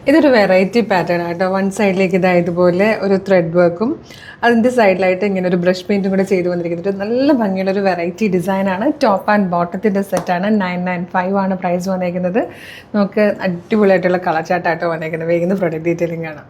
ഇതൊരു variety pattern ആട്ടോ. One സൈഡിലേക്ക് ഇതുപോലെ ഒരു ത്രെഡ് വർക്കും അതിൻ്റെ സൈഡിലായിട്ട് ഇങ്ങനെ ഒരു ബ്രഷ് പെയിൻറ്റും കൂടെ ചെയ്ത് വന്നിരിക്കുന്നത് നല്ല ഭംഗിയുള്ള ഒരു വെറൈറ്റി ഡിസൈനാണ്. ടോപ്പ് ആൻഡ് ബോട്ടത്തിൻ്റെ സെറ്റാണ്. 995 ആണ് പ്രൈസ് വന്നേക്കുന്നത്. നമുക്ക് അടിപൊളിയായിട്ടുള്ള കളർ ചാർട്ടാട്ടോ വന്നേക്കുന്നത്. വേഗം പ്രൊഡക്റ്റ് ഡീറ്റെയിലിംഗ് ആണ്.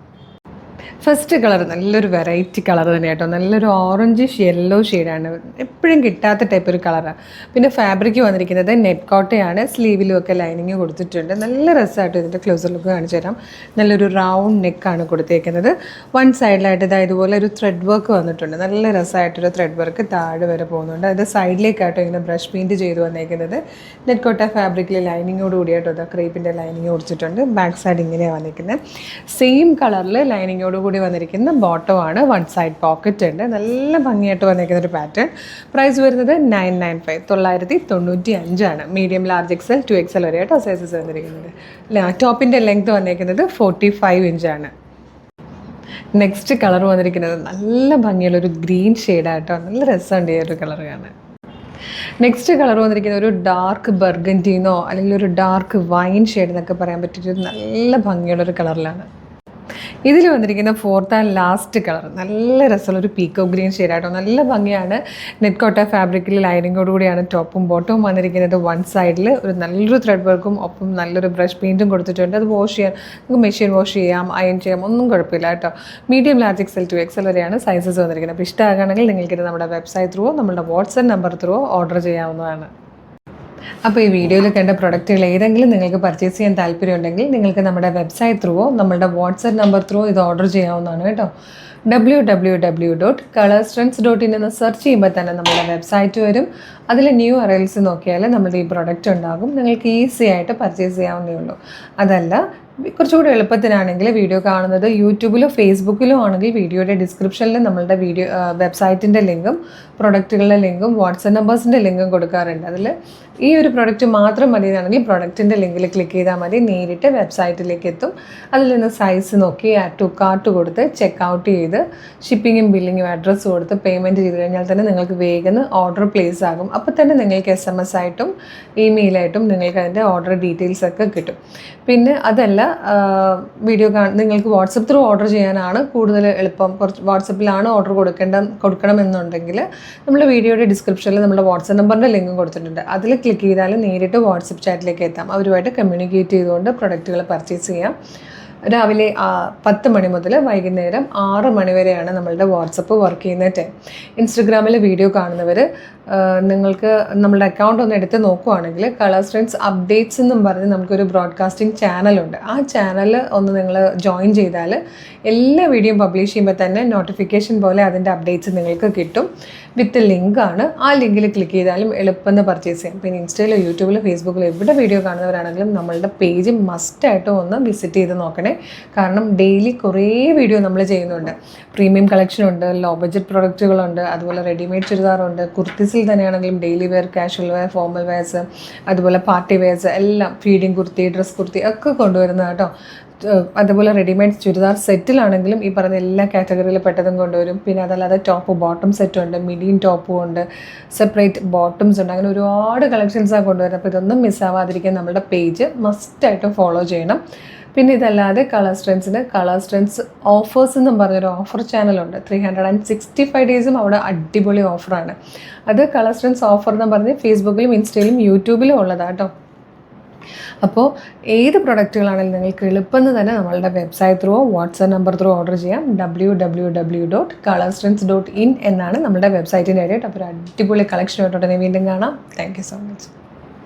ഫസ്റ്റ് കളർ നല്ലൊരു വെറൈറ്റി കളർ തന്നെ കേട്ടോ. നല്ലൊരു ഓറഞ്ചിഷ് യെല്ലോ ഷെയ്ഡാണ്. എപ്പോഴും കിട്ടാത്ത ടൈപ്പ് ഒരു കളറാണ്. പിന്നെ ഫാബ്രിക് വന്നിരിക്കുന്നത് നെറ്റ് കോട്ടയാണ്. സ്ലീവിലും ഒക്കെ ലൈനിങ് കൊടുത്തിട്ടുണ്ട്. നല്ല രസമായിട്ട് ഇതിൻ്റെ ക്ലോസർ ലുക്ക് കാണിച്ചു തരാം. നല്ലൊരു റൗണ്ട് നെക്കാണ് കൊടുത്തേക്കുന്നത്. വൺ സൈഡിലായിട്ട് ഇതുപോലെ ഒരു ത്രെഡ് വർക്ക് വന്നിട്ടുണ്ട്. നല്ല രസമായിട്ടൊരു ത്രെഡ് വർക്ക് താഴെ വരെ പോകുന്നുണ്ട്. അത് സൈഡിലേക്കായിട്ടോ ഇങ്ങനെ ബ്രഷ് പെയിൻറ്റ് ചെയ്ത് വന്നേക്കുന്നത്. നെറ്റ് കോട്ട ഫാബ്രിക്കിൽ ലൈനിങ്ങോട് കൂടിയായിട്ടോ അത് ക്രേപ്പിൻ്റെ ലൈനിങ് കൊടുത്തിട്ടുണ്ട്. ബാക്ക് സൈഡ് ഇങ്ങനെയാണ് വന്നിരിക്കുന്നത്. സെയിം കളറിൽ ലൈനിങ്ങോട് കൂടി വന്നിരിക്കുന്ന ബോട്ടമാണ്. വൺ സൈഡ് പോക്കറ്റ് ഉണ്ട്. നല്ല ഭംഗിയായിട്ട് വന്നിരിക്കുന്ന ഒരു പാറ്റേൺ. പ്രൈസ് വരുന്നത് 995 995 മീഡിയം ലാർജ് XL 2XL വരെയായിട്ട് സൈസസ് വന്നിരിക്കുന്നത്. ടോപ്പിൻ്റെ ലെങ്ത് വന്നിരിക്കുന്നത് 45 ഇഞ്ചാണ്. നെക്സ്റ്റ് കളർ വന്നിരിക്കുന്നത് നല്ല ഭംഗിയുള്ളൊരു ഗ്രീൻ ഷെയ്ഡായിട്ടോ. നല്ല രസമുണ്ട് ഈ ഒരു കളർ കാണാൻ. നെക്സ്റ്റ് കളർ വന്നിരിക്കുന്നത് ഒരു ഡാർക്ക് ബർഗൻറ്റീന്നോ അല്ലെങ്കിൽ ഒരു ഡാർക്ക് വൈൻ ഷെയ്ഡ് എന്നൊക്കെ പറയാൻ പറ്റിയൊരു നല്ല ഭംഗിയുള്ളൊരു കളറിലാണ്. ഇതിൽ വന്നിരിക്കുന്ന ഫോർത്ത് ആൻഡ് ലാസ്റ്റ് കളർ നല്ല രസമുള്ളൊരു പീക്കോ ഗ്രീൻ ഷെയ്ഡായിട്ടോ. നല്ല ഭംഗിയാണ്. നെറ്റ് കോട്ട ഫാബ്രിക്കിൽ ലൈനിങ്ങോട് കൂടിയാണ് ടോപ്പും ബോട്ടവും വന്നിരിക്കുന്നത്. വൺ സൈഡിൽ ഒരു നല്ലൊരു ത്രെഡ് വർക്കും ഒപ്പം നല്ലൊരു ബ്രഷ് പെയിൻറ്റും കൊടുത്തിട്ടുണ്ട്. അത് വാഷ് ചെയ്യാൻ നമുക്ക് മെഷീൻ വാഷ് ചെയ്യാം, അയൺ ചെയ്യാം, ഒന്നും കുഴപ്പമില്ല കേട്ടോ. മീഡിയം ലാർജ് XL 2XL വരെയാണ് സൈസസ് വന്നിരിക്കുന്നത്. അപ്പോൾ ഇഷ്ടമാകുകയാണെങ്കിൽ നിങ്ങൾക്കിത് നമ്മുടെ വെബ്സൈറ്റ് ത്രൂവോ നമ്മുടെ വാട്സ്ആപ്പ് നമ്പർ ത്രൂവോ ഓർഡർ ചെയ്യാവുന്നതാണ്. അപ്പോൾ ഈ വീഡിയോയിൽ കണ്ട പ്രൊഡക്റ്റുകൾ ഏതെങ്കിലും നിങ്ങൾക്ക് പർച്ചേസ് ചെയ്യാൻ താല്പര്യമുണ്ടെങ്കിൽ നിങ്ങൾക്ക് നമ്മുടെ വെബ്സൈറ്റ് ത്രൂവോ നമ്മുടെ വാട്സ്ആപ്പ് നമ്പർ ത്രൂവോ ഇത് ഓർഡർ ചെയ്യാവുന്നതാണ് കേട്ടോ. www.colorstrends.in എന്ന് സെർച്ച് ചെയ്യുമ്പോൾ തന്നെ നമ്മുടെ വെബ്സൈറ്റ് വരും. അതിൽ ന്യൂ അറൈവൽസ് നോക്കിയാൽ നമ്മുടെ ഈ പ്രൊഡക്റ്റ് ഉണ്ടാകും. നിങ്ങൾക്ക് ഈസി ആയിട്ട് പർച്ചേസ് ചെയ്യാവുന്നേ ഉള്ളൂ. അതല്ല കുറച്ചുകൂടി എളുപ്പത്തിനാണെങ്കിൽ വീഡിയോ കാണുന്നത് യൂട്യൂബിലോ ഫേസ്ബുക്കിലോ ആണെങ്കിൽ വീഡിയോയുടെ ഡിസ്ക്രിപ്ഷനിൽ നമ്മളുടെ വെബ്സൈറ്റിൻ്റെ ലിങ്കും പ്രൊഡക്റ്റുകളുടെ ലിങ്കും വാട്സ്ആപ്പ് നമ്പേഴ്സിൻ്റെ ലിങ്കും കൊടുക്കാറുണ്ട്. അതിൽ ഈ ഒരു പ്രൊഡക്റ്റ് മാത്രം മതി എന്നാണെങ്കിൽ പ്രൊഡക്റ്റിൻ്റെ ലിങ്കിൽ ക്ലിക്ക് ചെയ്താൽ മതി. നേരിട്ട് വെബ്സൈറ്റിലേക്ക് എത്തും. അതിൽ നിന്ന് സൈസ് നോക്കി ആഡ് ടു കാർട്ട് കൊടുത്ത് ചെക്ക് ഔട്ട് ചെയ്ത് ഷിപ്പിങ്ങും ബില്ലിങ്ങും അഡ്രസ്സ് കൊടുത്ത് പേയ്മെൻറ്റ് ചെയ്ത് കഴിഞ്ഞാൽ തന്നെ നിങ്ങൾക്ക് വേഗം ഓർഡർ പ്ലേസ് ആകും. അപ്പോൾ തന്നെ നിങ്ങൾക്ക് SMS ആയിട്ടും ഇമെയിലായിട്ടും നിങ്ങൾക്ക് അതിൻ്റെ ഓർഡർ ഡീറ്റെയിൽസ് ഒക്കെ കിട്ടും. പിന്നെ അതല്ല വീഡിയോ നിങ്ങൾക്ക് വാട്സപ്പ് ത്രൂ ഓർഡർ ചെയ്യാനാണ് കൂടുതൽ എളുപ്പം. കുറച്ച് വാട്സപ്പിലാണ് ഓർഡർ കൊടുക്കണമെന്നുണ്ടെങ്കിൽ നമ്മൾ വീഡിയോയുടെ ഡിസ്ക്രിപ്ഷനിൽ നമ്മുടെ വാട്സപ്പ് നമ്പറിൻ്റെ ലിങ്കും കൊടുത്തിട്ടുണ്ട്. അതിൽ ക്ലിക്ക് ചെയ്താൽ നേരിട്ട് വാട്സപ്പ് ചാറ്റിലേക്ക് എത്താം. അവരുമായിട്ട് കമ്മ്യൂണിക്കേറ്റ് ചെയ്തുകൊണ്ട് പ്രൊഡക്റ്റുകൾ പർച്ചേസ് ചെയ്യാം. രാവിലെ 10 മണി മുതൽ വൈകുന്നേരം 6 മണി വരെയാണ് നമ്മളുടെ വാട്സപ്പ് വർക്ക് ചെയ്യുന്ന ടൈം. ഇൻസ്റ്റഗ്രാമിൽ വീഡിയോ കാണുന്നവർ നിങ്ങൾക്ക് നമ്മളുടെ അക്കൗണ്ട് ഒന്ന് എടുത്ത് നോക്കുവാണെങ്കിൽ കളർ സ്ട്രെൻഡ്സ് അപ്ഡേറ്റ്സ് എന്നും പറഞ്ഞ് നമുക്കൊരു ബ്രോഡ്കാസ്റ്റിംഗ് ചാനലുണ്ട്. ആ ചാനൽ ഒന്ന് നിങ്ങൾ ജോയിൻ ചെയ്താൽ എല്ലാ വീഡിയോയും പബ്ലിഷ് ചെയ്യുമ്പോൾ തന്നെ നോട്ടിഫിക്കേഷൻ പോലെ അതിൻ്റെ അപ്ഡേറ്റ്സ് നിങ്ങൾക്ക് കിട്ടും. വിത്ത് ലിങ്കാണ്. ആ ലിങ്കിൽ ക്ലിക്ക് ചെയ്താലും എളുപ്പം പർച്ചേസ് ചെയ്യാം. പിന്നെ ഇൻസ്റ്റയിലോ യൂട്യൂബിലോ ഫേസ്ബുക്കിലോ എവിടെ വീഡിയോ കാണുന്നവരാണെങ്കിലും നമ്മളുടെ പേജ് മസ്റ്റായിട്ടും ഒന്ന് വിസിറ്റ് ചെയ്ത് നോക്കണേ. കാരണം ഡെയിലി കുറേ വീഡിയോ നമ്മൾ ചെയ്യുന്നുണ്ട്. പ്രീമിയം കളക്ഷനുണ്ട്, ലോ ബഡ്ജറ്റ് പ്രൊഡക്റ്റുകളുണ്ട്, അതുപോലെ റെഡിമെയ്ഡ് ചുരിദാറുണ്ട്, കുർത്തീസിൽ തന്നെയാണെങ്കിലും daily wear, casual wear, formal wears, അതുപോലെ പാർട്ടി വെയർസ് എല്ലാം ഫീഡിങ് കുർത്തി, ഡ്രസ് കുർത്തി ഒക്കെ കൊണ്ടുവരുന്നത് കേട്ടോ. അതുപോലെ റെഡിമെയ്ഡ് ചുരിദാർ സെറ്റിലാണെങ്കിലും ഈ പറഞ്ഞ എല്ലാ കാറ്റഗറിയിൽ പെട്ടതും കൊണ്ടുവരും. പിന്നെ അതല്ലാതെ ടോപ്പ് ബോട്ടം സെറ്റുണ്ട്, മിഡിയും ടോപ്പും ഉണ്ട്, സെപ്പറേറ്റ് ബോട്ടംസ് ഉണ്ട്. അങ്ങനെ ഒരുപാട് കളക്ഷൻസാണ് കൊണ്ടുവരുന്നത്. അപ്പോൾ ഇതൊന്നും മിസ്സാവാതിരിക്കാൻ നമ്മുടെ പേജ് മസ്റ്റായിട്ടും ഫോളോ ചെയ്യണം. പിന്നെ ഇതല്ലാതെ കളർ സ്ട്രെൻഡ്സ് ഓഫേഴ്സ് എന്നും പറഞ്ഞൊരു ഓഫർ ചാനലുണ്ട്. 365 ഡേയ്സും അവിടെ അടിപൊളി ഓഫറാണ്. അത് കളർ സ്ട്രെൻഡ്സ് ഓഫർ എന്ന് പറഞ്ഞ് ഫേസ്ബുക്കിലും ഇൻസ്റ്റയിലും യൂട്യൂബിലും ഉള്ളതാണ് കേട്ടോ. അപ്പോൾ ഏത് പ്രൊഡക്റ്റുകളാണെങ്കിലും നിങ്ങൾക്ക് എളുപ്പം തന്നെ നമ്മളുടെ website through WhatsApp number through order ചെയ്യാം. www.colorstrends.in എന്നാണ് നമ്മുടെ വെബ്സൈറ്റിൻ്റെ ഐഡിയ. അപ്പോൾ ഒരു അടിപൊളി കളക്ഷനായിട്ടോടെ വീണ്ടും കാണാം. Thank you so much.